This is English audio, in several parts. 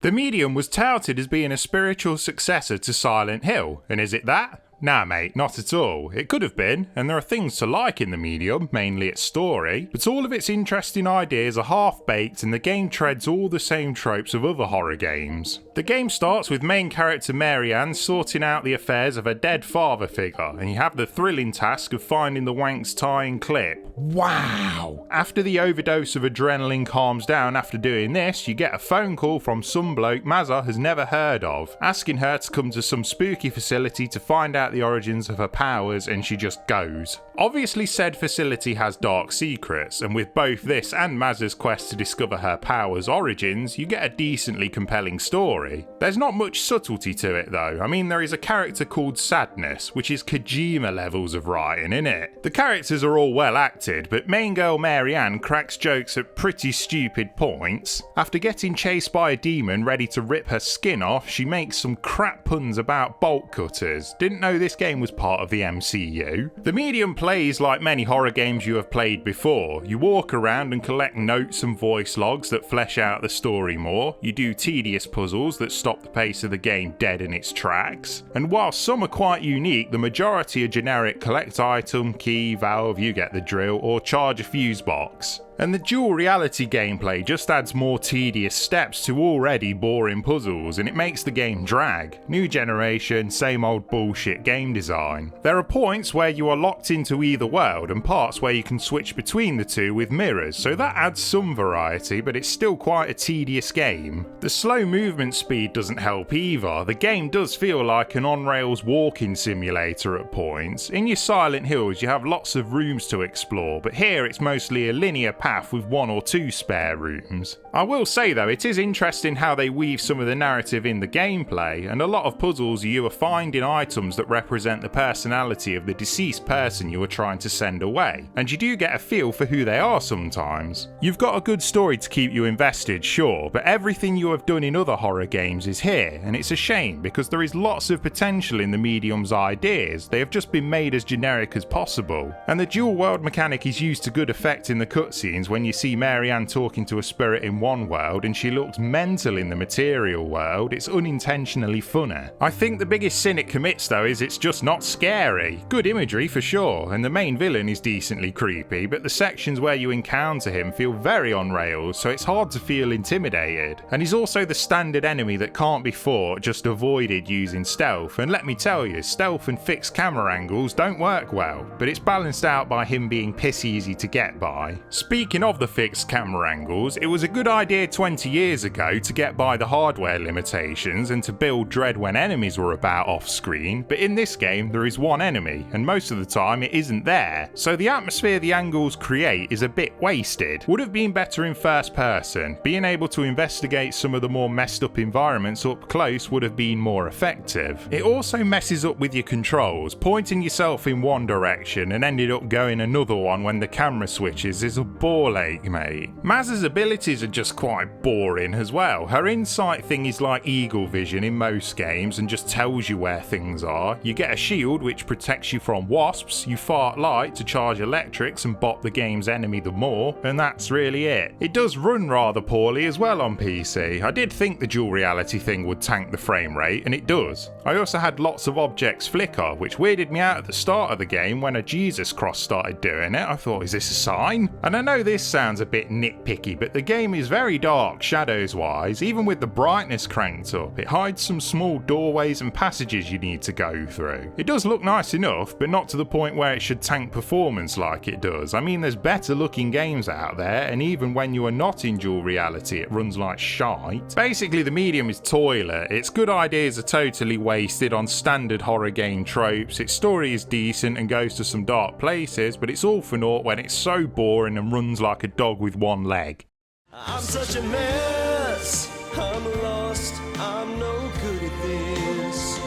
The Medium was touted as being a spiritual successor to Silent Hill, and is it that? Nah mate, not at all. It could have been, and there are things to like in The Medium, mainly its story, but all of its interesting ideas are half-baked and the game treads all the same tropes of other horror games. The game starts with main character Mary Ann sorting out the affairs of her dead father figure, and you have the thrilling task of finding the wank's tying clip. Wow! After the overdose of adrenaline calms down after doing this, you get a phone call from some bloke Mazza has never heard of, asking her to come to some spooky facility to find out the origins of her powers, and she just goes. Obviously said facility has dark secrets, and with both this and Mazza's quest to discover her powers' origins, you get a decently compelling story. There's not much subtlety to it though. I mean, there is a character called Sadness, which is Kojima levels of writing, innit? The characters are all well acted, but main girl Mary Ann cracks jokes at pretty stupid points. After getting chased by a demon ready to rip her skin off, she makes some crap puns about bolt cutters. Didn't know this game was part of the MCU. The Medium plays like many horror games you have played before. You walk around and collect notes and voice logs that flesh out the story more. You do tedious puzzles that stop the pace of the game dead in its tracks. And while some are quite unique, the majority are generic collect item, key, valve, you get the drill, or charge a fuse box. And the dual reality gameplay just adds more tedious steps to already boring puzzles, and it makes the game drag. New generation, same old bullshit game design. There are points where you are locked into either world and parts where you can switch between the two with mirrors, so that adds some variety, but it's still quite a tedious game. The slow movement speed doesn't help either. The game does feel like an on-rails walking simulator at points. In your Silent Hills you have lots of rooms to explore, but here it's mostly a linear path with one or two spare rooms. I will say though, it is interesting how they weave some of the narrative in the gameplay, and a lot of puzzles you are finding items that represent the personality of the deceased person you are trying to send away, and you do get a feel for who they are sometimes. You've got a good story to keep you invested, sure, but everything you have done in other horror games is here, and it's a shame because there is lots of potential in the Medium's ideas. They have just been made as generic as possible, and the dual world mechanic is used to good effect in the cutscenes when you see Mary Ann talking to a spirit in one world and she looks mental in the material world. It's unintentionally funny. I think the biggest sin it commits though is it's just not scary. Good imagery for sure, and the main villain is decently creepy, but the sections where you encounter him feel very on rails, so it's hard to feel intimidated. And he's also the standard enemy that can't be fought, just avoided using stealth, and let me tell you, stealth and fixed camera angles don't work well, but it's balanced out by him being piss easy to get by. Speaking of the fixed camera angles, it was a good idea 20 years ago to get by the hardware limitations and to build dread when enemies were about off screen, but in this game there is one enemy, and most of the time it isn't there, so the atmosphere the angles create is a bit wasted. Would have been better in first person. Being able to investigate some of the more messed up environments up close would have been more effective. It also messes up with your controls. Pointing yourself in one direction and ended up going another one when the camera switches is a ball ache, mate. Mazza's abilities are just quite boring as well. Her insight thing is like eagle vision in most games and just tells you where things are. You get a shield which protects you from wasps, you fart light to charge electrics and bop the game's enemy the more, and that's really it. It does run rather poorly as well on PC. I did think the dual reality thing would tank the frame rate, and it does. I also had lots of objects flicker, which weirded me out at the start of the game when a Jesus cross started doing it. I thought, is this a sign? And I know this sounds a bit nitpicky, but the game is very dark shadows wise. Even with the brightness cranked up, it hides some small doorways and passages you need to go through. It does look nice enough, but not to the point where it should tank performance like it does. I mean, there's better looking games out there, and even when you are not in dual reality it runs like shite. Basically the Medium is toilet. Its good ideas are totally wasted on standard horror game tropes. Its story is decent and goes to some dark places, but it's all for naught when it's so boring and runs like a dog with one leg. I'm such a mess, I'm lost, I'm no good at this.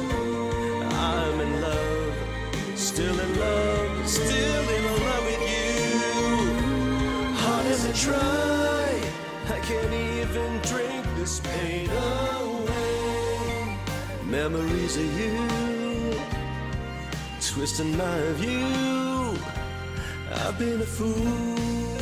I'm in love, still in love, still in love with you. Hard as I try, I can't even drink this pain away. Memories of you, twisting my view. I've been a fool.